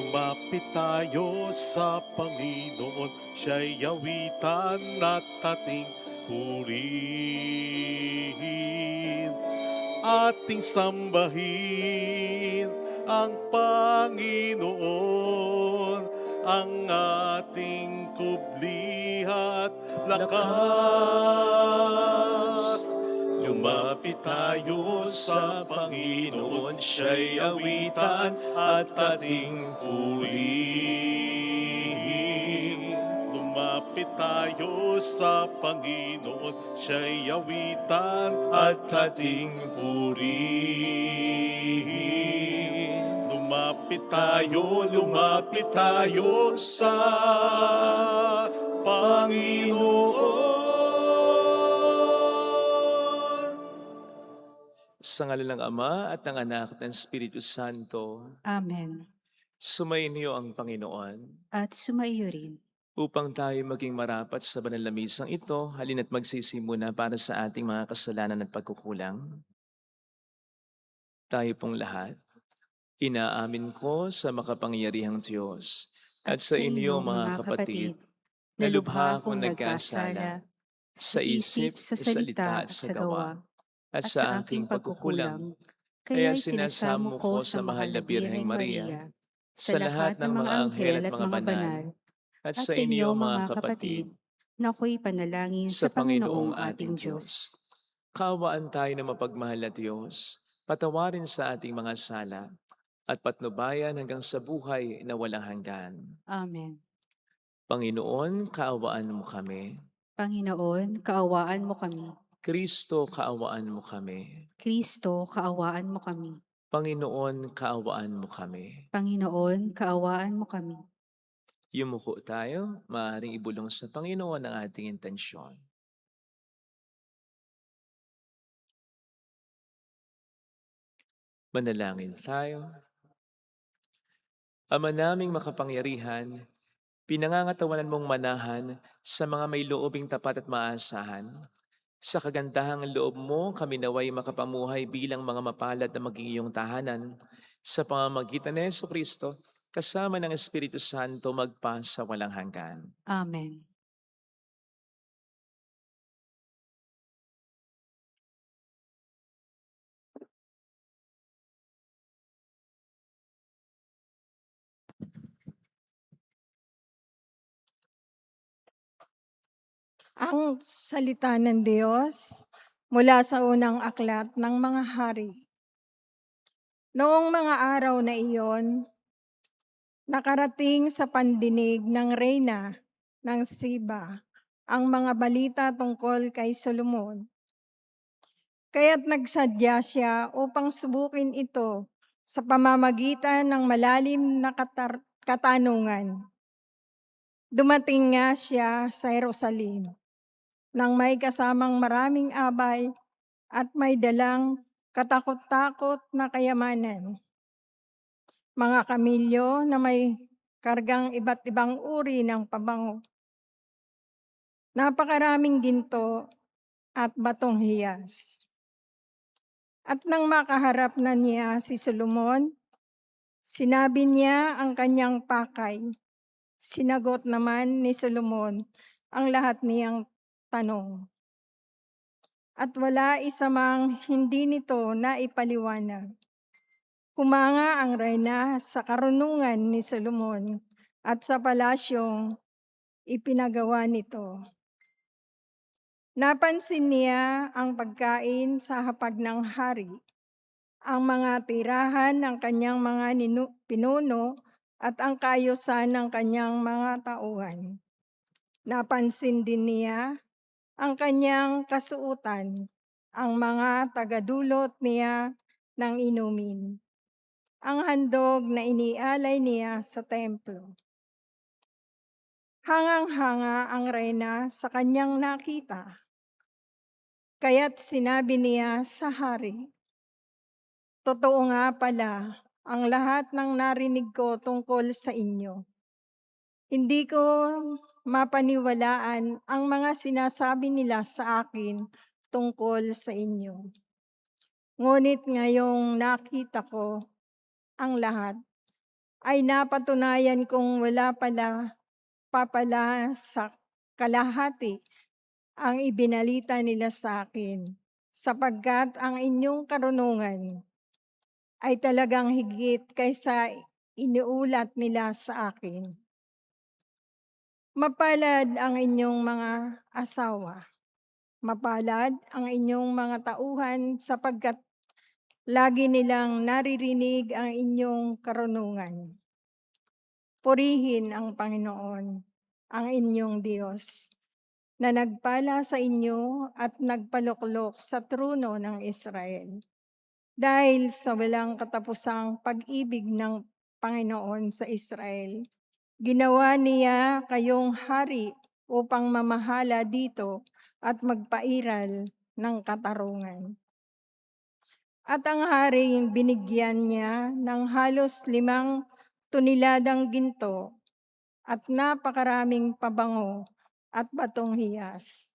Lumapit tayo sa Panginoon, siya'y awitan at ating purihin. Ating sambahin ang Panginoon, ang ating kubli at lakas. Lumapit tayo sa Panginoon, siya'y awitan at ating purihin. Lumapit tayo sa Panginoon, siya'y awitan at ating purihin. Lumapit tayo sa Panginoon. Sa ngalan ng Ama at ng Anak at ng Espiritu Santo, Amen. sumainyo ang Panginoon. At sumaiyo rin. Upang tayo maging marapat sa banal na misang ito, halina't magsisimuna para sa ating mga kasalanan at pagkukulang. Tayo pong lahat, inaamin ko sa makapangyarihang Diyos at sa inyo mga kapatid, na lubha akong nagkasala sa isip, sa salita at sa gawa, at sa aking pagkukulang. Kaya sinasamo ko sa mahal na Birheng Maria, sa lahat ng mga anghel at mga banal, at sa inyo mga kapatid, na ako'y panalangin sa sa Panginoong ating Diyos. Diyos. Kaawaan tayo ng mapagmahal na Diyos, patawarin sa ating mga sala, at patnubayan hanggang sa buhay na walang hanggan. Amen. Panginoon, kaawaan mo kami. Panginoon, kaawaan mo kami. Kristo, kaawaan mo kami. Kristo, kaawaan mo kami. Panginoon, kaawaan mo kami. Panginoon, kaawaan mo kami. Yumuko tayo, maaaring ibulong sa Panginoon ang ating intensyon. Manalangin tayo. Ama naming makapangyarihan, pinangangatawanan mong manahan sa mga may loobing tapat at maasahan. Sa kagandahang loob mo, kami naway makapamuhay bilang mga mapalad na maging iyong tahanan. Sa pamamagitan ni Jesucristo, kasama ng Espiritu Santo magpa sa walang hanggan. Amen. Ang salita ng Diyos mula sa unang aklat ng mga hari. Noong mga araw na iyon, nakarating sa pandinig ng reyna ng Siba ang mga balita tungkol kay Solomon. Kaya't nagsadya siya upang subukin ito sa pamamagitan ng malalim na katanungan. Dumating nga siya sa Jerusalem nang may kasamang maraming abay at may dalang katakot-takot na kayamanan. Mga kamilyo na may kargang iba't ibang uri ng pabango. Napakaraming ginto at batong hiyas. At nang makaharap na niya si Solomon, sinabi niya ang kanyang pakay. Sinagot naman ni Solomon ang lahat niyang tanong. At wala isa mang hindi nito na ipaliwanag. Humanga ang reyna sa karunungan ni Solomon at sa palasyong ipinagawa nito. Napansin niya ang pagkain sa hapag ng hari, ang mga tirahan ng kanyang mga pinuno at ang kaayusan ng kanyang mga tauhan. Napansin din niya ang kanyang kasuutan, ang mga tagadulot niya ng inumin, ang handog na inialay niya sa templo. Hangang-hanga ang reyna sa kanyang nakita. Kaya't sinabi niya sa hari, "Totoo nga pala ang lahat ng narinig ko tungkol sa inyo. Hindi ko mapaniwalaan ang mga sinasabi nila sa akin tungkol sa inyo. Ngunit ngayong nakita ko ang lahat, ay napatunayan kong wala papala sa kalahati ang ibinalita nila sa akin, sapagkat ang inyong karunungan ay talagang higit kaysa iniulat nila sa akin. Mapalad ang inyong mga asawa, mapalad ang inyong mga tauhan sapagkat lagi nilang naririnig ang inyong karunungan. Purihin ang Panginoon, ang inyong Diyos, na nagpala sa inyo at nagpaluklok sa trono ng Israel. Dahil sa walang katapusang pag-ibig ng Panginoon sa Israel, ginawa niya kayong hari upang mamahala dito at magpairal ng katarungan. At ang haring binigyan niya ng halos 5 toneladang ginto at napakaraming pabango at batong hiyas.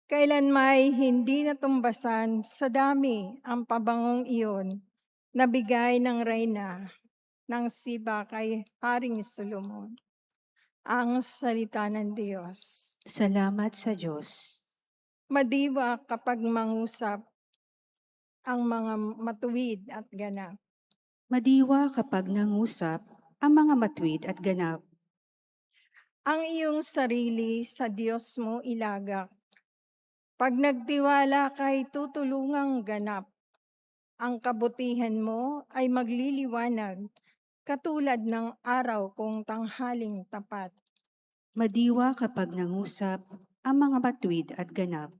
Kailan may hindi natumbasan sa dami ang pabangong iyon na bigay ng reyna ng Siba kay Haring Solomon. Ang salita ng Diyos. Salamat sa Diyos. Madiwa kapag mangusap ang mga matuwid at ganap. Madiwa kapag nangusap ang mga matuwid at ganap. Ang iyong sarili sa Diyos mo ilagak. Pag nagtiwala kay tutulungang ganap, ang kabutihan mo ay magliliwanag katulad ng araw kung tanghaling tapat. Madiwa kapag nangusap ang mga matuwid at ganap.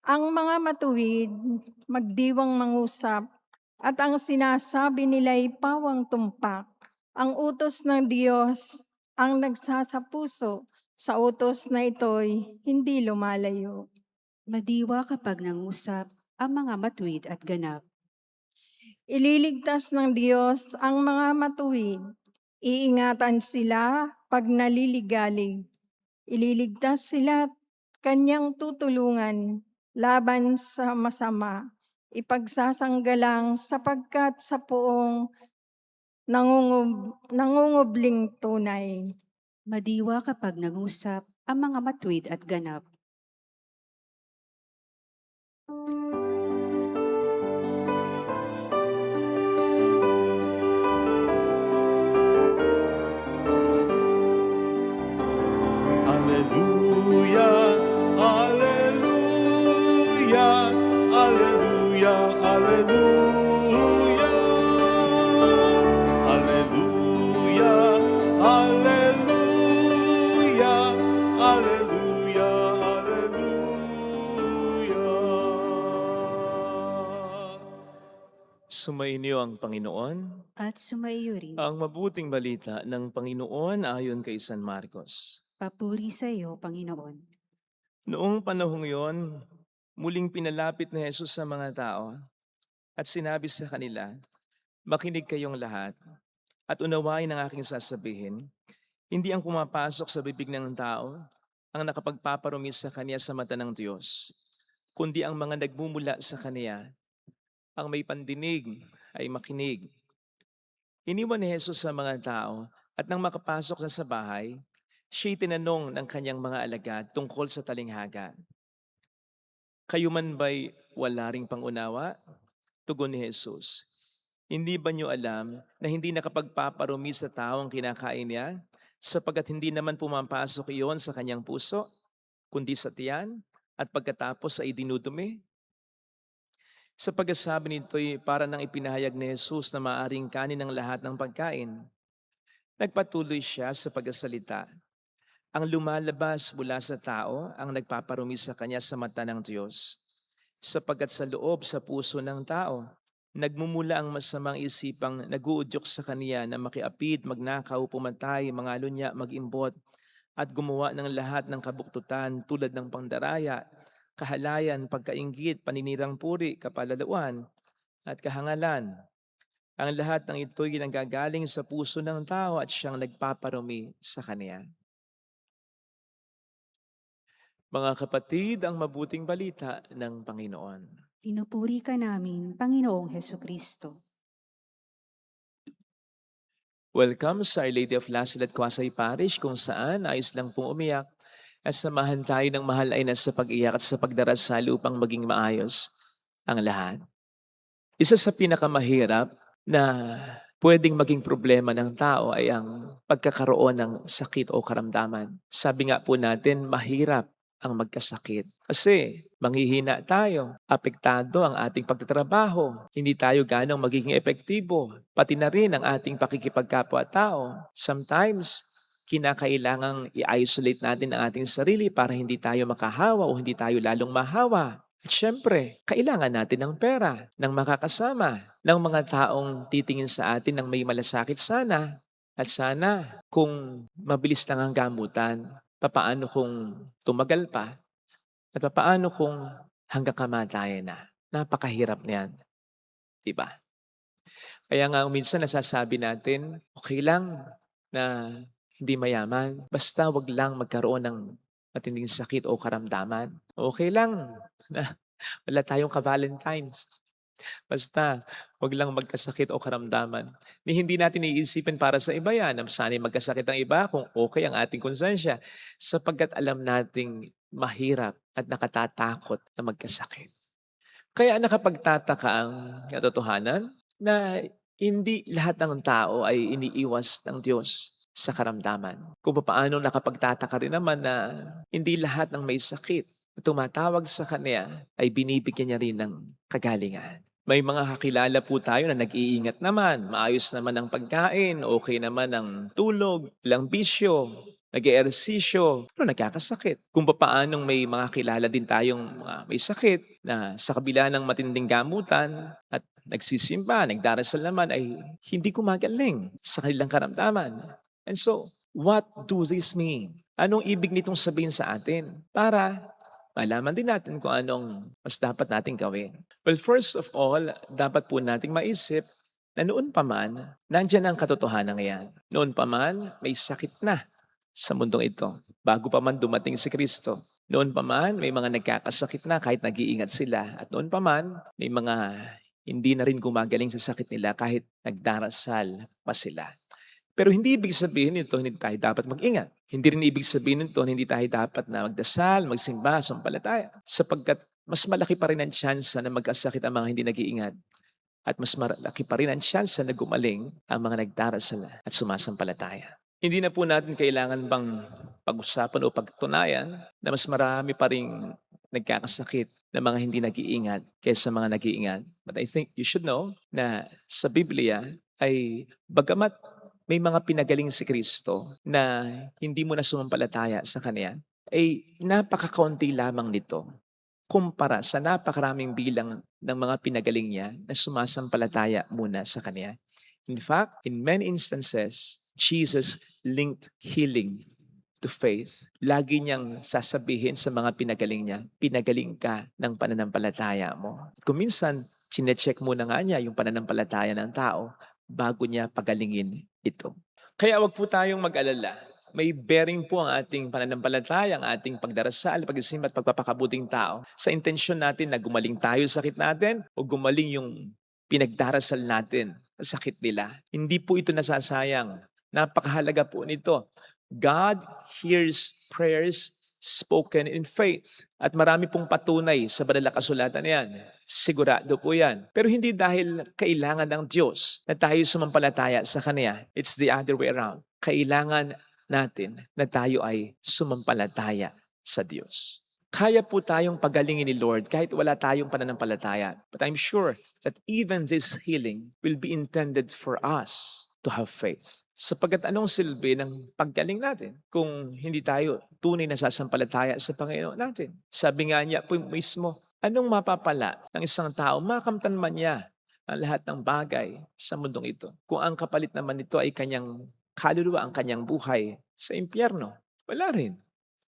Ang mga matuwid magdiwang mangusap at ang sinasabi nila'y pawang tumpak. Ang utos ng Diyos ang nagsasapuso, sa utos na ito'y hindi lumalayo. Madiwa kapag nangusap ang mga matuwid at ganap. Ililigtas ng Diyos ang mga matuwid. Iingatan sila pag naliligalig. Ililigtas sila at kanyang tutulungan laban sa masama. Ipagsasanggalang sapagkat sa poong nangungubling tunay. Madiwa kapag nangusap ang mga matuwid at ganap. Hallelujah, hallelujah, hallelujah, hallelujah. Hallelujah, hallelujah, hallelujah, hallelujah. Sumainyo ang Panginoon. At sumaiyo rin. Ang mabuting balita ng Panginoon ayon kay San Marcos. Papuri sa iyo, Panginoon. Noong panahong yon, muling pinalapit ni Jesus sa mga tao at sinabi sa kanila, "Makinig kayong lahat at unawain ang aking sasabihin. Hindi ang pumapasok sa bibig ng tao ang nakapagpaparumi sa kanya sa mata ng Diyos, kundi ang mga nagmumula sa kanya. Ang may pandinig ay makinig." Iniwan ni Jesus sa mga tao at nang makapasok na sa bahay, siya'y tinanong ng kanyang mga alagad tungkol sa talinghaga. "Kayo man ba'y wala ring pangunawa?" Tugon ni Jesus, "Hindi ba niyo alam na hindi nakapagpaparumi sa tao ang kinakain niya, sapagkat hindi naman pumapasok iyon sa kanyang puso, kundi sa tiyan, at pagkatapos ay dinudumi?" Sa pagkasabi nito'y para nang ipinahayag ni Jesus na maaaring kanin ng lahat ng pagkain. Nagpatuloy siya sa pagsasalita. Ang lumalabas mula sa tao ang nagpaparumi sa kanya sa mata ng Diyos. Sapagkat sa loob sa puso ng tao, nagmumula ang masamang isipang naguudyok sa kaniya na makiapid, magnakaw, pumatay, mangalunya, mag-imbot, at gumawa ng lahat ng kabuktutan tulad ng pangdaraya, kahalayan, pagkainggit, paninirang puri, kapalaluan, at kahangalan. Ang lahat ng ito'y nanggagaling sa puso ng tao at siyang nagpaparumi sa kaniya. Mga kapatid, ang mabuting balita ng Panginoon. Pinupuri ka namin, Panginoong Hesukristo. Welcome sa Our Lady of Lassel at Quasay Parish kung saan ayos lang pong umiyak at samahan tayo ng mahal ay nasa pag-iyak at sa pagdarasal upang maging maayos ang lahat. Isa sa pinakamahirap na pwedeng maging problema ng tao ay ang pagkakaroon ng sakit o karamdaman. Sabi nga po natin, mahirap ang magkasakit. Kasi manghihina tayo, apektado ang ating pagtatrabaho, hindi tayo ganong magiging epektibo, pati na rin ang ating pakikipagkapwa-tao. Sometimes, kinakailangang i-isolate natin ang ating sarili para hindi tayo makahawa o hindi tayo lalong mahawa. At syempre, kailangan natin ng pera, ng makakasama, ng mga taong titingin sa atin ng may malasakit sana. At sana, kung mabilis lang ang gamutan, papaano kung tumagal pa? At papaano kung hanggang kamatayan na? Napakahirap niyan, di ba? Kaya nga minsan nasasabi natin, okay lang na hindi mayaman, basta wag lang magkaroon ng matinding sakit o karamdaman. Okay lang na wala tayong ka-Valentines. Basta, wag lang magkasakit o karamdaman. Ni hindi natin iisipin para sa iba yan. Sana'y magkasakit ang iba kung okay ang ating konsensya. Sapagkat alam nating mahirap at nakatatakot na magkasakit. Kaya nakapagtataka ang katotohanan na hindi lahat ng tao ay iniiwas ng Diyos sa karamdaman. Kung paano nakapagtataka rin naman na hindi lahat ng may sakit na tumatawag sa Kanya ay binibigyan niya rin ng kagalingan. May mga kakilala po tayo na nag-iingat naman, maayos naman ang pagkain, okay naman ang tulog, walang bisyo, nag-eehersisyo, pero nagkakasakit. Kung paanong may mga kilala din tayong mga may sakit na sa kabila ng matinding gamutan at nagsisimba, nagdarasal naman ay hindi gumagaling sa kanilang karamdaman. And so, what do this mean? Anong ibig nitong sabihin sa atin? Para malaman din natin kung anong mas dapat nating gawin. Well, first of all, dapat po nating maisip na noon pa man, nandyan ang katotohanan yan. Noon pa man, may sakit na sa mundong ito. Bago pa man dumating si Kristo. Noon pa man, may mga nagkakasakit na kahit nag-iingat sila. At noon pa man, may mga hindi na rin gumagaling sa sakit nila kahit nagdarasal pa sila. Pero hindi ibig sabihin nito hindi tayo dapat mag-ingat. Hindi rin ibig sabihin nito hindi tayo dapat na magdasal, magsimba, sumpalataya. Sapagkat mas malaki pa rin ang tsansa na magkasakit ang mga hindi nag-iingat. At mas malaki pa rin ang tsansa na gumaling ang mga nagdarasal at sumasampalataya. Hindi na po natin kailangan bang pag-usapan o pagtunayan na mas marami pa rin nagkakasakit na mga hindi nag-iingat kaysa mga nag-iingat. But I think you should know na sa Biblia ay bagamat may mga pinagaling si Kristo na hindi mo na sumampalataya sa Kanya, ay napakakaunti lamang nito kumpara sa napakaraming bilang ng mga pinagaling niya na sumasampalataya muna sa Kanya. In fact, in many instances, Jesus linked healing to faith. Lagi niyang sasabihin sa mga pinagaling niya, pinagaling ka ng pananampalataya mo. Kung minsan, chinecheck muna nga niya yung pananampalataya ng tao bago niya pagalingin ito. Kaya wag po tayong mag-alala. May bearing po ang ating pananampalataya, ang ating pagdarasal, pagsisimba at pagpapakabuting tao sa intensyon natin na gumaling tayo sa sakit natin o gumaling yung pinagdarasal natin sa sakit nila. Hindi po ito nasasayang. Napakahalaga po nito. God hears prayers spoken in faith. At marami pong patunay sa banal na kasulatan yan. Sigurado po yan. Pero hindi dahil kailangan ng Diyos na tayo sumampalataya sa Kanya. It's the other way around. Kailangan natin na tayo ay sumampalataya sa Diyos. Kaya po tayong pagalingin ni Lord kahit wala tayong pananampalataya. But I'm sure that even this healing will be intended for us to have faith. Sapagkat anong silbi ng paggaling natin kung hindi tayo tunay na sasampalataya sa Panginoon natin? Sabi nga niya po mismo, anong mapapala ng isang tao? Makamtan man niya ang lahat ng bagay sa mundong ito. Kung ang kapalit naman nito ay kanyang kaluluwa, ang kanyang buhay sa impyerno, wala rin.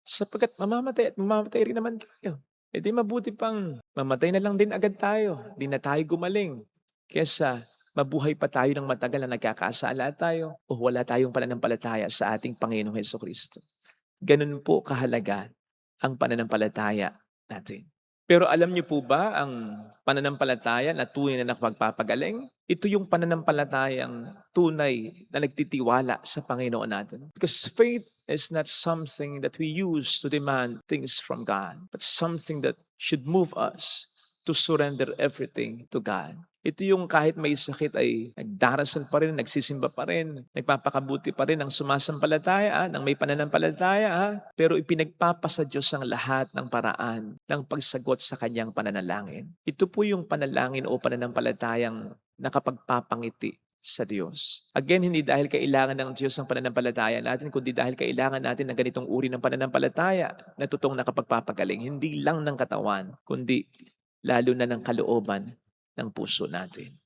Sapagkat mamamatay at mamamatay rin naman tayo. E di mabuti pang mamatay na lang din agad tayo. Di na tayo gumaling. Kesa mabuhay pa tayo ng matagal na nagkakasala tayo o wala tayong pananampalataya sa ating Panginoong Hesukristo. Ganun po kahalaga ang pananampalataya natin. Pero alam niyo po ba ang pananampalataya na tunay na nakapagpapagaling? Ito yung pananampalatayang tunay na nagtitiwala sa Panginoon natin. Because faith is not something that we use to demand things from God, but something that should move us to surrender everything to God. Ito yung kahit may sakit ay nagdarasal pa rin, nagsisimba pa rin, nagpapakabuti pa rin ang sumasampalataya, ng may pananampalataya, pero ipinagpapasa Diyos ang lahat ng paraan ng pagsagot sa kanyang pananalangin. Ito po yung panalangin o pananampalatayang nakapagpapangiti sa Diyos. Again, hindi dahil kailangan ng Diyos ang pananampalataya natin, kundi dahil kailangan natin ng ganitong uri ng pananampalataya na totoong nakapagpapagaling, hindi lang ng katawan, kundi lalo na ng kalooban ng puso natin.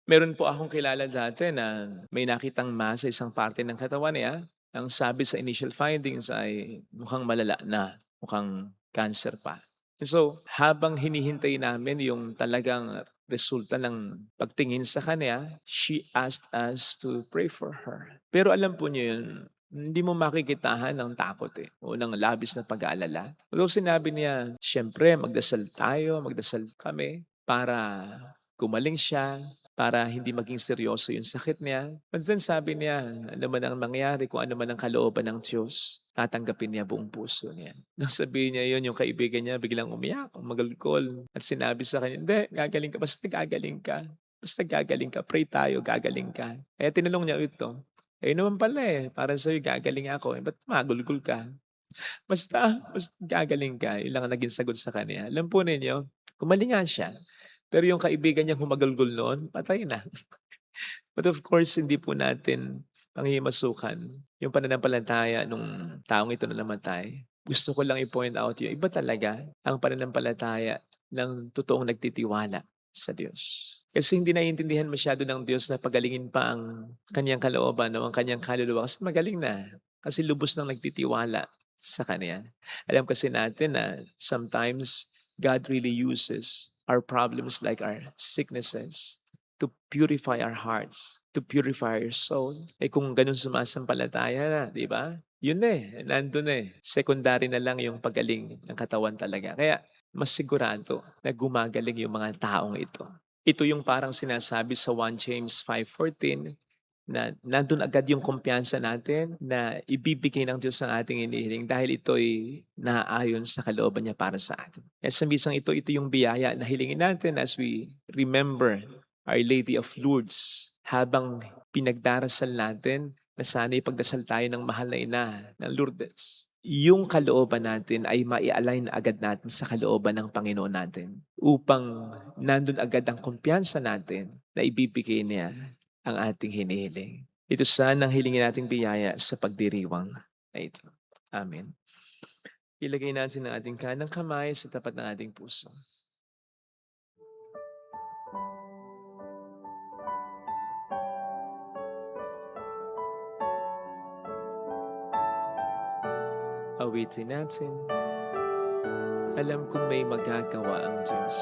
Meron po akong kilala dati na may nakitang mass sa isang parte ng katawan niya. Ang sabi sa initial findings ay mukhang malala na, mukhang cancer pa. And so, habang hinihintay namin yung talagang resulta ng pagtingin sa kanya, she asked us to pray for her. Pero alam po niyo yun, hindi mo makikitahan ng takot o ng labis na pag-aalala. Although sinabi niya, syempre magdasal tayo, magdasal kami para gumaling siya, para hindi maging seryoso yung sakit niya. But then sabi niya, ano man ang mangyari, kung ano man ang kalooban ng Diyos, tatanggapin niya buong puso niya. Nang sabihin niya yun, yung kaibigan niya biglang umiyak, magalkol. At sinabi sa kanya, hindi, gagaling ka, basta gagaling ka. Basta gagaling ka, pray tayo, gagaling ka. Kaya tinanong niya ito, naman pala para sa'yo gagaling ako. Ba't magulgul ka? Basta gagaling ka. Yun lang ang naging sagot sa kanya. Alam po ninyo, gumaling nga siya. Pero yung kaibigan niyang humagulgol noon, patay na. But of course, hindi po natin panghimasukan yung pananampalataya nung taong ito na namatay. Gusto ko lang i-point out yung iba talaga ang pananampalataya ng totoong nagtitiwala sa Diyos. Kasi hindi naiintindihan masyado ng Diyos na pagalingin pa ang kanyang kalooban o ang kanyang kaluluwa kasi magaling na. Kasi lubos nang nagtitiwala sa Kanya. Alam kasi natin na sometimes God really uses our problems like our sicknesses to purify our hearts, to purify our soul. Kung ganun sumasampalataya na, di ba? Yun nandun Secondary na lang yung pagaling ng katawan talaga. Kaya mas sigurado na gumagaling yung mga taong ito. Ito yung parang sinasabi sa 1 James 5:14 na nandun agad yung kumpiyansa natin na ibibigay ng Diyos ang ating hinihiling dahil ito'y naaayon sa kalooban niya para sa atin. At sa misang ito yung biyaya na hilingin natin as we remember Our Lady of Lourdes habang pinagdarasal natin na sana ipagdasal tayo ng mahal na ina ng Lourdes. Yung kalooban natin ay mai-align agad natin sa kalooban ng Panginoon natin upang nandun agad ang kumpiyansa natin na ibibigay niya ang ating hinihiling. Ito sana ang hilingin nating biyaya sa pagdiriwang na ito. Amen. Ilagay natin ang ating kanang kamay sa tapat ng ating puso. Awitin natin. Alam kong may magagawa ang Diyos.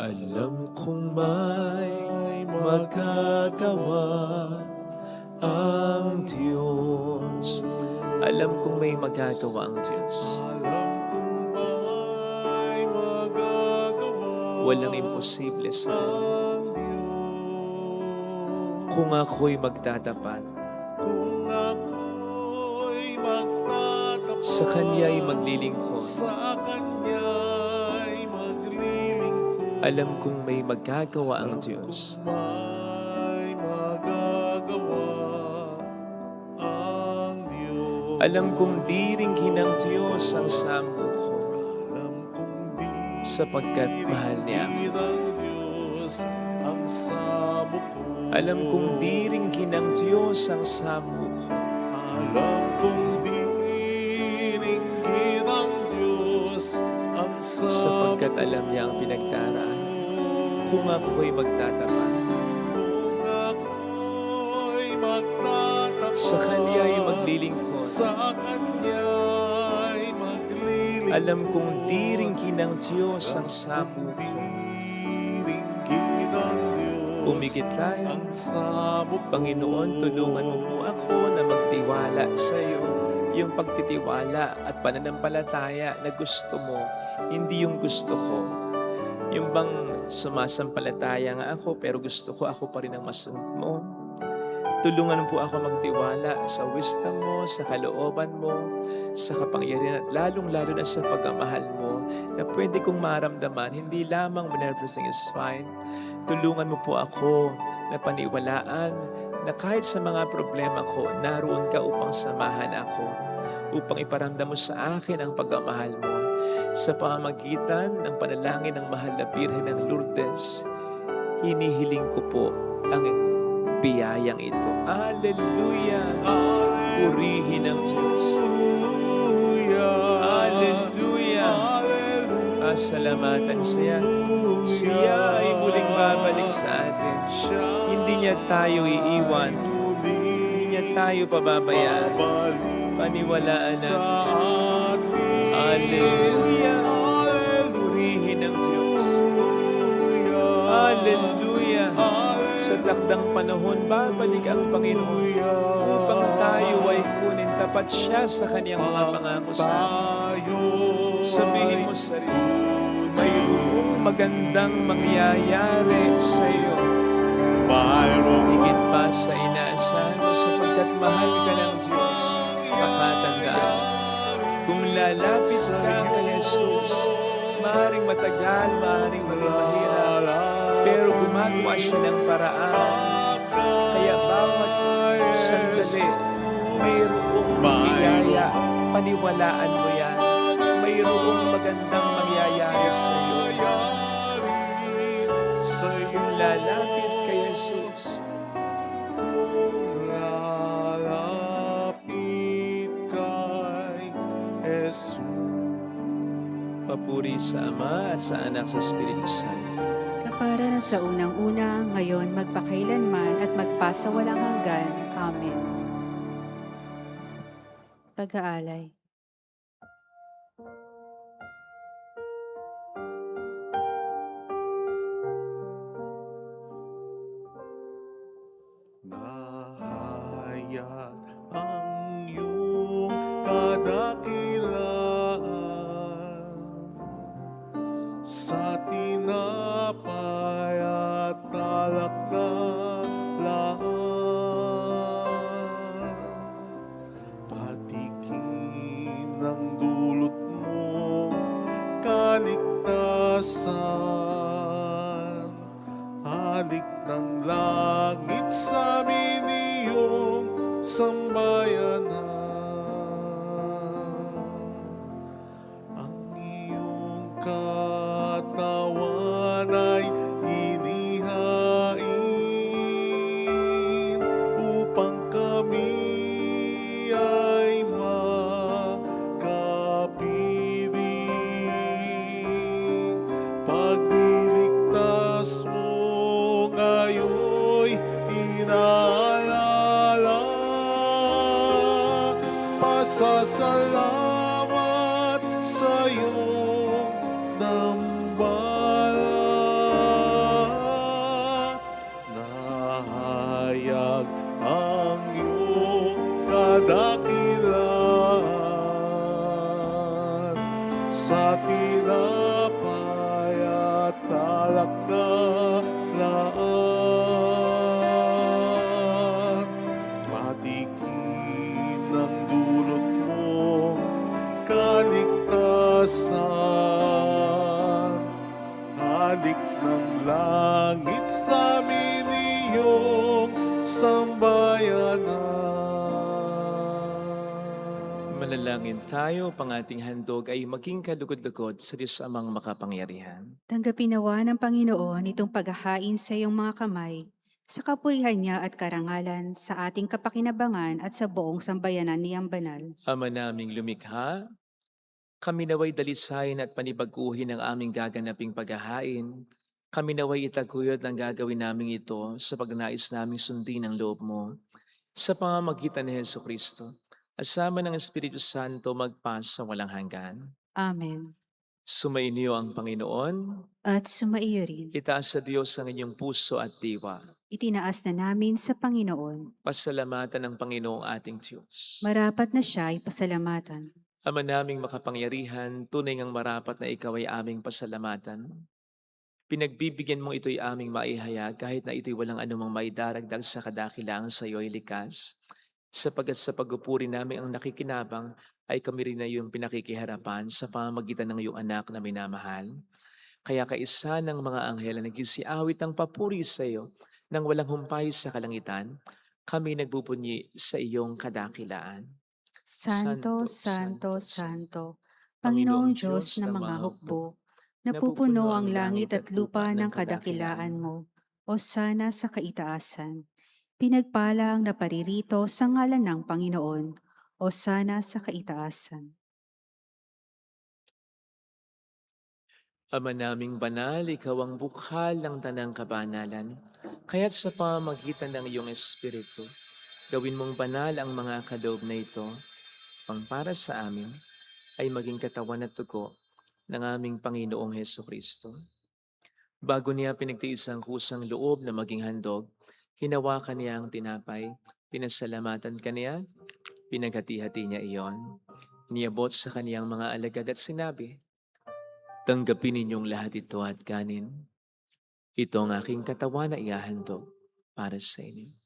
Alam kong may magagawa ang Diyos. Alam kong may magagawa ang Diyos. Alam kong may magagawa Walang imposible sa Kanya. ang Diyos. Kung ako'y magtatapat, Kung ako'y magtatapat sa Kanya'y maglilingkod, sa Kanya'y maglilingkod, alam kong may magagawa ang Diyos. may magagawa ang Diyos. Alam kong diringgin ng Diyos ang samo ko, Alam kong di sapagkat mahal niya ako. ng Diyos ang samo ko. Alam kong diringgin ng Diyos ang samo ko, Alam kong diringgin ng Diyos ang samo sapagkat alam niya ang pinagdaraan. Kung ako'y magtatapat, kung ako'y magtatapat sa Kanya'y maglilingkod, sa Kanya'y maglilingkod. alam kong diringgin ng Diyos ang samo ko, Diringgin ng Diyos Umikit tayo. ang samok Panginoon, tulungan mo po ako na magtiwala sa iyo. Yung pagtitiwala at pananampalataya na gusto mo, hindi yung gusto ko. Yung bang sumasampalataya nga ako pero gusto ko ako pa rin ang masunod mo. Tulungan mo po ako magtiwala sa wisdom mo, sa kalooban mo, sa kapangyarihan at lalong-lalo na sa pagmamahal mo na pwede kong maramdaman hindi lamang when everything is fine. Tulungan mo po ako na paniwalaan na kahit sa mga problema ko, naroon ka upang samahan ako, upang iparamdam mo sa akin ang pagmamahal mo. Sa pamamagitan ng panalangin ng mahal na Birhen ng Lourdes, hinihiling ko po ang biyayang ito. Alleluia! Purihin ang Diyos. Alleluia! Pasalamatan siya. Siya ay muling babalik sa atin. Hindi niya tayo iiwan. Hindi niya tayo pababayaan. Paniwalaan natin. Alleluia! Purihin ang Diyos. Alleluia! Sa takdang panahon, babalik ang Panginoon upang tayo ay kunin tapat siya sa kanyang mga pangako sa atin. Sabihin mo sa sarili, mayroong magandang mangyayari sa iyo. Higit pa sa inaasahan mo sapagkat mahal ka ng Diyos. Pakatandaan, kung lalapit ka kay Jesus, maaaring matagal, maaaring maging mahirap, pero gumagawa siya ng paraan. Kaya bawat sandali, mayroong biyaya. Paniwalaan mo yan. Mayroong magandang mangyayari sa iyo. Kung lalapit kay Jesus, papuri sa Ama at sa Anak sa Espiritu Santo. Kapara na sa unang-una, ngayon, magpakailanman at magpasawalang hanggan. Amen. Pag-aalay. Nahayag ang iyong kadakilaan sa tinapay at alak na laan. Patikim ng dulot mong kaligtasan, halik ng langit sa amin iyong sambayanan. Ang iyong katawan ay inihain upang kami ay makapiling. Pagliligtas mo ngayo'y inaalala. Pasasalamat sa iyong dambana. Nahayag ang iyong kadakilaan sa tinapay at alak na laan. Matikim ng dulot mo kaligtasan, halik ng langit sa amin iyong sambayanan. Manalangin tayo, pang ating handog ay maging kalugod-lugod sa Diyos Amang makapangyarihan. Tanggapin nawa ng Panginoon itong paghahain sa iyong mga kamay, sa kapurihan niya at karangalan, sa ating kapakinabangan at sa buong sambayanan niyang banal. Ama naming lumikha, kami naway dalisayin at panibaguhin ang aming gaganaping paghahain. Kami naway itaguyod ng gagawin namin ito sa pagnais naming sundin ang loob mo. Sa pamamagitan ni Jesucristo, asama ng Espiritu Santo magpas sa walang hanggan. Amen. Sumainyo ang Panginoon. At sumaiyo rin. Itaas sa Diyos ang inyong puso at diwa. Itinaas na namin sa Panginoon. Pasalamatan ng Panginoong ating Diyos. Marapat na siya ay pasalamatan. Ama naming makapangyarihan, tunay ngang marapat na ikaw ay aming pasalamatan. Pinagbibigyan mo ito'y aming maihayag kahit na ito'y walang anumang maidaragdag sa kadakilaan sa iyo ay likas. Sapagat sa pagpupuri namin ang nakikinabang ay kami rin na iyong pinakikiharapan sa pamamagitan ng iyong anak na minamahal. Kaya kaisa ng mga anghel na nagsiawit ang papuri sa iyo nang walang humpay sa kalangitan, kami nagbubunyi sa iyong kadakilaan. Santo, Santo, Santo, Panginoong Diyos ng mga hukbo, napupuno ang langit at lupa ng kadakilaan mo, o sana sa kaitaasan. Pinagpala ang naparirito sa ngalan ng Panginoon, o sana sa kaitaasan. Ama naming banal, ikaw ang bukhal ng tanang kabanalan, kaya't sa pamamagitan ng iyong Espiritu, gawin mong banal ang mga kaloob na ito, pang para sa amin ay maging katawan at dugo ng aming Panginoong Hesukristo. Bago niya pinagtiis ang kusang loob na maging handog, hinawakan niya ang tinapay, pinasalamatan kaniya, pinaghati-hati niya iyon, iniabot sa kaniyang mga alagad at sinabi, "Tanggapin ninyong lahat ito at kanin. Ito ang aking katawan na ihahandog para sa inyo."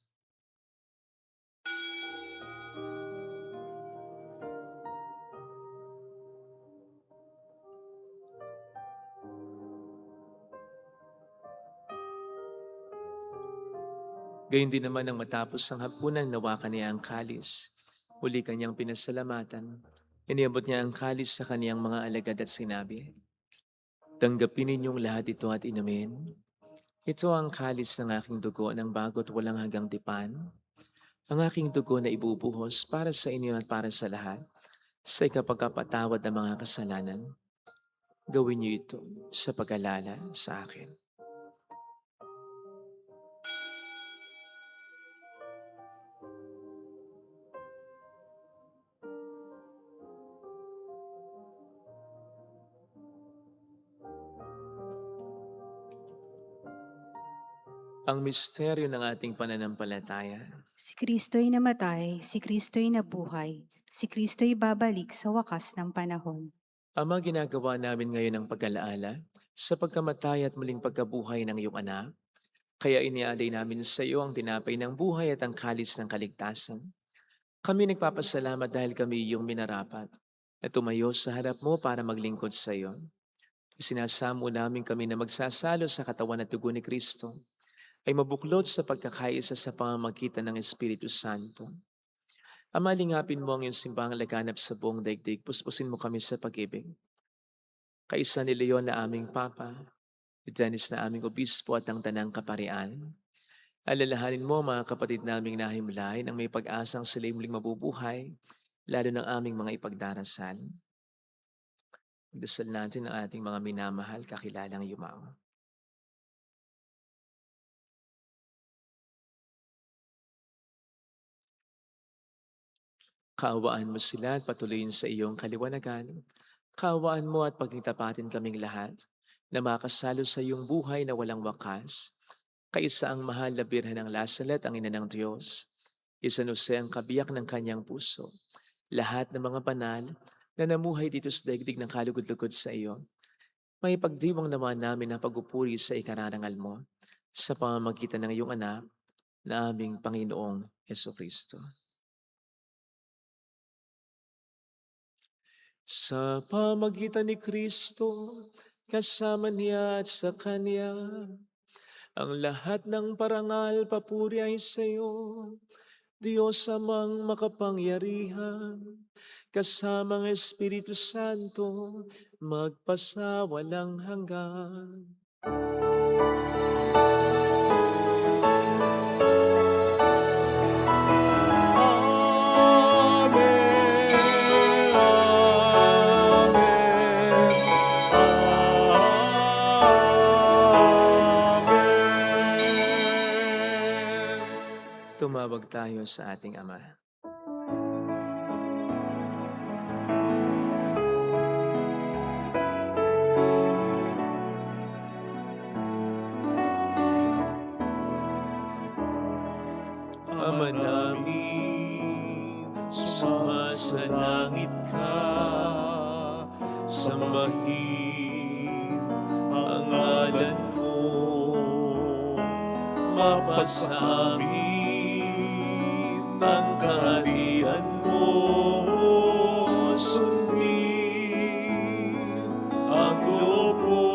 Gayun din naman nang matapos ang hapunan, nawakan niya ang kalis. Muli kanyang pinasalamatan. Iniabot niya ang kalis sa kaniyang mga alagad at sinabi, "Tanggapin ninyong lahat ito at inumin. Ito ang kalis ng aking dugo ng bago't walang hanggang tipan. Ang aking dugo na ibubuhos para sa inyo at para sa lahat, sa ikapagkapatawad ng mga kasalanan. Gawin niyo ito sa pag-alala sa akin." Ang misteryo ng ating pananampalataya. Si Kristo'y namatay, si Kristo'y nabuhay, si Kristo'y babalik sa wakas ng panahon. Ama, ginagawa namin ngayon ang pag-alaala sa pagkamatay at muling pagkabuhay ng iyong anak. Kaya inialay namin sa iyo ang tinapay ng buhay at ang kalis ng kaligtasan. Kami nagpapasalamat dahil kami iyong minarapat na tumayo sa harap mo para maglingkod sa iyo. Isinasamo namin kami na magsasalo sa katawan at dugo ni Kristo ay mabuklod sa pagkakaisa sa pamamagitan ng Espiritu Santo. Ama, lingapin mo ang iyong simbahang laganap sa buong daigdig. Puspusin mo kami sa pag-ibig. Kaisa ni Leon na aming Papa, ni Dennis na aming Obispo at ang Tanang Kaparian. Alalahanin mo mga kapatid naming nahimlay nang may pag-asang sila'y muling mabubuhay, lalo ng aming mga ipagdarasal. Dasal natin ang ating mga minamahal, kakilalang yumao. Kaawaan mo sila at patuloyin sa iyong kaliwanagan. Kaawaan mo at pagkitapatin kaming lahat na makasalo sa iyong buhay na walang wakas. Kaisa ang mahal na Birhen ng Lasalet, ang ina ng Diyos. Isa Jose ang kabiyak ng kanyang puso. Lahat ng mga banal na namuhay dito sa daigdig ng kalugod-lugod sa iyo. May pagdiwang naman namin ang pagupuri sa ikararangal mo sa pamamagitan ng iyong anak na aming Panginoong Hesukristo. Sa pamagitan ni Kristo, kasama niya at sa Kanya, ang lahat ng parangal papuri ay sa iyo, Diyos amang makapangyarihan, kasama ang Espiritu Santo, magpasawalang hanggan. Tumawag tayo sa ating Ama. sambahin ang ngalan mo, mapasamin ang kaharian mo, sundin ang loob mo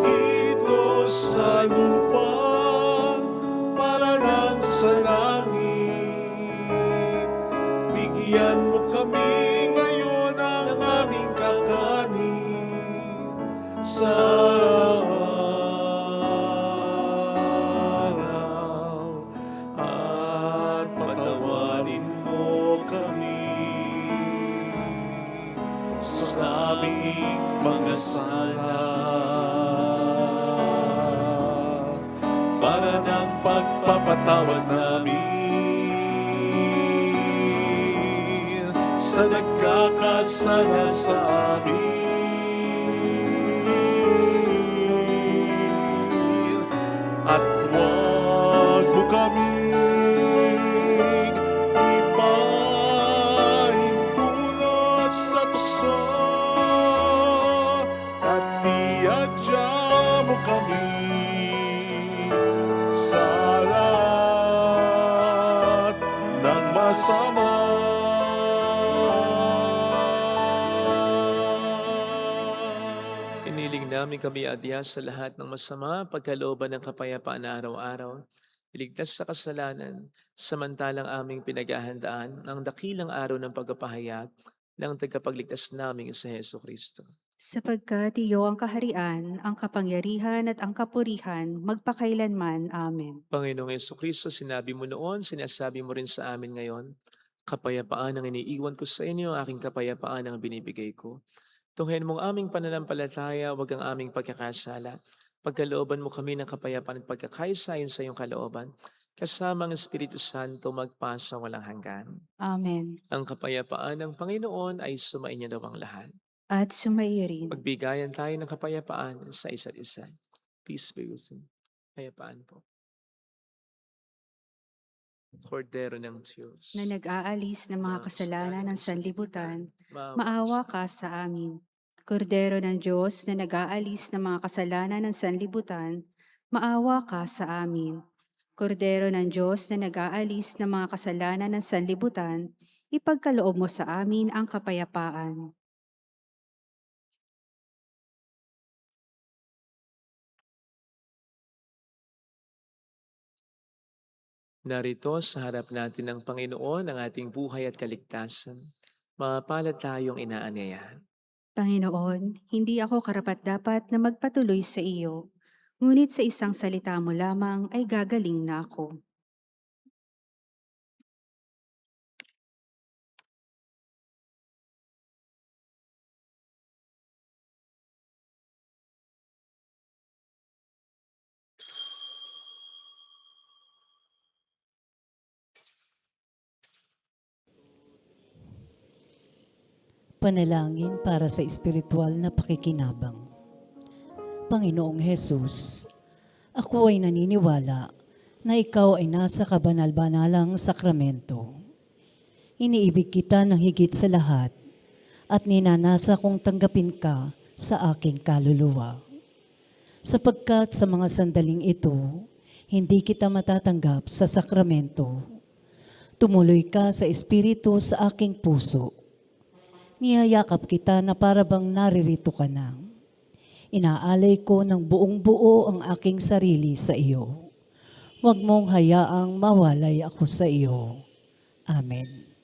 dito sa lupa para lang sa langit. Bigyan mo kami ngayon ng aming kakanin sa araw, at patawarin mo kami sa aming mga sala, para ng pagpapatawad namin sa nagkakasala sa amin. At huwag mo kaming ipahintulot sa tukso, at iadya mo kami sa lahat ng masama. Iniling namin kami adya sa lahat ng masama, pagkalooban ng kapayapaan na araw-araw, iligtas sa kasalanan, samantalang aming pinaghahandaan ang dakilang araw ng pagpapahayag ng tagapagligtas naming sa Heso Kristo. Sapagkat iyo ang kaharian, ang kapangyarihan at ang kapurihan, magpakailanman. Amen. Panginoong Heso Kristo, sinabi mo noon, sinasabi mo rin sa amin ngayon, kapayapaan ang iniiwan ko sa inyo, aking kapayapaan ang binibigay ko. Tunghayan mong aming pananampalataya, wag ang aming pagkakasala. Pagkalooban mo kami ng kapayapaan at pagkakaisayon sa iyong kalooban, kasama ang Espiritu Santo magpasa walang hanggan. Amen. Ang kapayapaan ng Panginoon ay sumainyo daw ang lahat. At sumaiyo rin. Magbigayan tayo ng kapayapaan sa isa't isa. Peace be with you. Kapayapaan po. Kordero ng Diyos, Na nag-aalis ng mga kasalanan ng sanlibutan, maawa ka sa amin. Kordero ng Diyos na nag-aalis ng mga kasalanan ng sanlibutan, maawa ka sa amin. Kordero ng Diyos na nag-aalis ng mga kasalanan ng sanlibutan, ipagkaloob mo sa amin ang kapayapaan. narito sa harap natin ng Panginoon ang ating buhay at kaligtasan. Mapalad tayong inaanyayahan. Panginoon, hindi ako karapat-dapat na magpatuloy sa iyo, ngunit sa isang salita mo lamang ay gagaling na ako. Panalangin para sa espiritual na pakikinabang. Panginoong Hesus, ako ay naniniwala na ikaw ay nasa kabanal-banalang sakramento. Iniibig kita ng higit sa lahat at ninanasa kong tanggapin ka sa aking kaluluwa. Sapagkat sa mga sandaling ito, hindi kita matatanggap sa sakramento. Tumuloy ka sa espiritu sa aking puso. Niyayakap kita na para bang naririto ka na. Inaalay ko ng buong buo ang aking sarili sa iyo. Huwag mong hayaang mawalay ako sa iyo. Amen.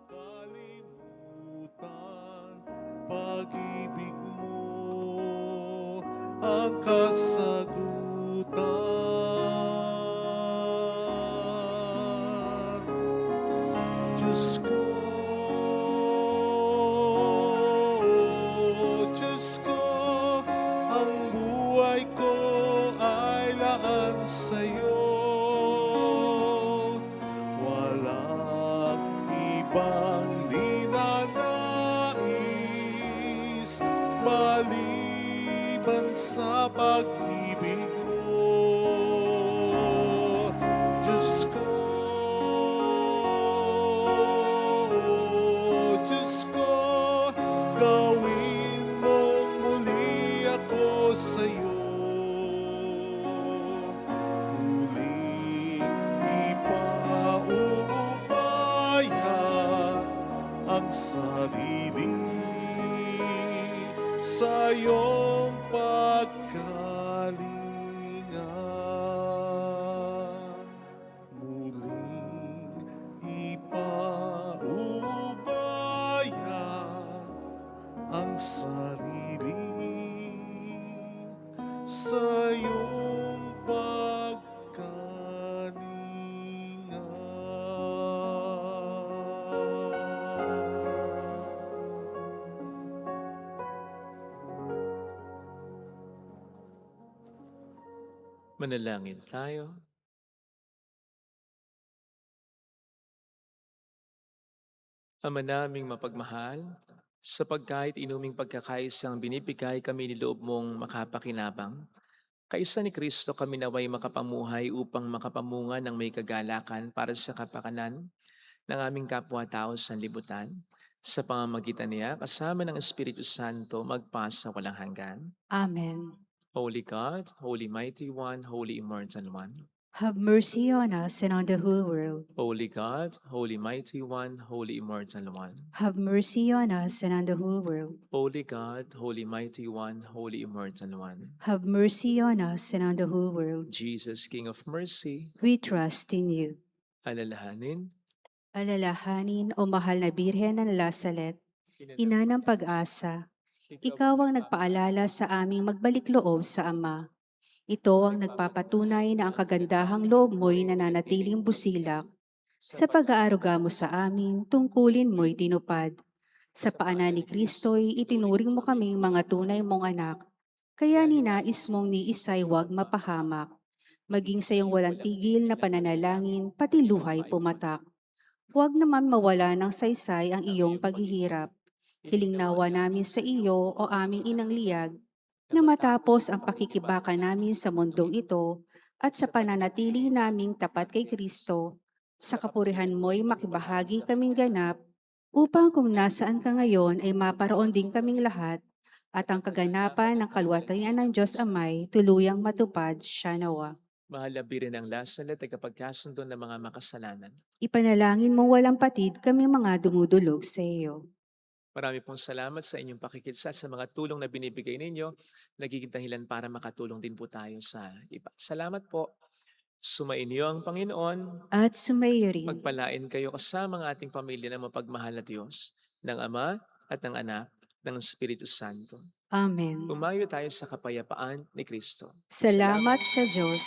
Nakalimutan pag-ibig mo ang kasagutan. Diyos ko, ang buhay ko ay laan sa'yo. Walang ibang ninanais maliban sa pag-ibig mo. Diyos ko, Diyos ko, gawin mong muli ako sa'yo. Muling ipaubaya ang sarili sa iyong pagkalinga. Muling ipaubaya ang sarili sa iyong pagkalinga. Manalangin tayo. Ama naming mapagmahal, sa pagkahit inuming pagkakaisang binibigay kami ni loob mong makapakinabang, kaisa ni Kristo kami naway makapamuhay upang makapamunga ng may kagalakan para sa kapakanan ng aming kapwa-tao sa libutan. Sa pamamagitan niya, kasama ng Espiritu Santo, magpasa walang hanggan. Amen. Holy God, Holy Mighty One, Holy Immortal One. Have mercy on us and on the whole world. Holy God, Holy Mighty One, Holy Immortal One. Have mercy on us and on the whole world. Holy God, Holy Mighty One, Holy Immortal One. Have mercy on us and on the whole world. Jesus, King of Mercy, We trust in you. alalahanin, Alalahanin, O mahal na Birhen ng Lasalet, ina ng pag-asa, ikaw ang nagpaalala sa aming magbalik loob sa Ama. Ito ang nagpapatunay na ang kagandahang loob mo'y nananatiling busilak. Sa pag-aaruga mo sa amin, tungkulin mo'y tinupad. Sa paanan ni Kristo'y itinuring mo kaming mga tunay mong anak. Kaya ninais mong ni isa'y huwag mapahamak. Maging sa iyong walang tigil na pananalangin, pati luhay pumatak. Huwag naman mawala ng saysay ang iyong paghihirap. Hiling nawa namin sa iyo o aming inang liyag, na matapos ang pakikibaka namin sa mundong ito at sa pananatili naming tapat kay Kristo, sa kapurihan mo'y makibahagi kaming ganap, upang kung nasaan ka ngayon ay maparoon din kaming lahat, at ang kaganapan ng kaluwalhatian ng Diyos Amay tuluyang matupad siya nawa. mahal na Birhen ng Lasalet ay kapagkasundo ng mga makasalanan. Ipanalangin mong walang patid kami mga dumudulog sa iyo. Marami pong salamat sa inyong pakikitsat sa mga tulong na binibigay ninyo. Nagiging dahilan para makatulong din po tayo sa iba. Salamat po. Sumainyo ang Panginoon. At sumayo rin. Magpalain kayo kasama ng ating pamilya ng mapagmahal na Diyos, ng Ama at ng Anak, ng Espiritu Santo. Amen. Umayo tayo sa kapayapaan ni Kristo. Salamat sa Diyos.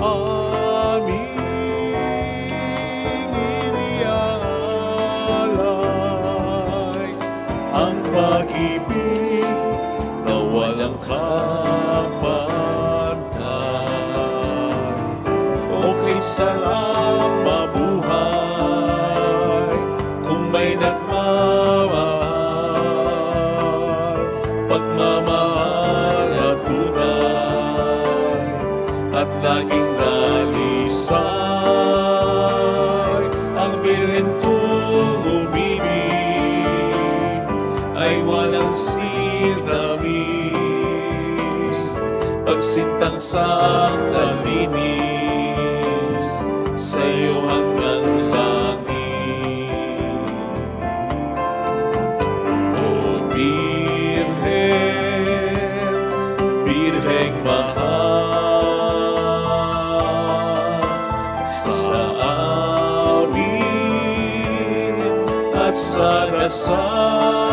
Aming iniaalay ang pag-ibig na walang kapantay. Okay sarap mabuhay kung may nagmamahal, pagmamahal at tunay at laging dalisay. Ang Birhen kong umibig ay walang siramis, pagsintang sa nalinis sa iyo hanggang langit. O Birhen, Birheng mahal, sa awit at sa dasal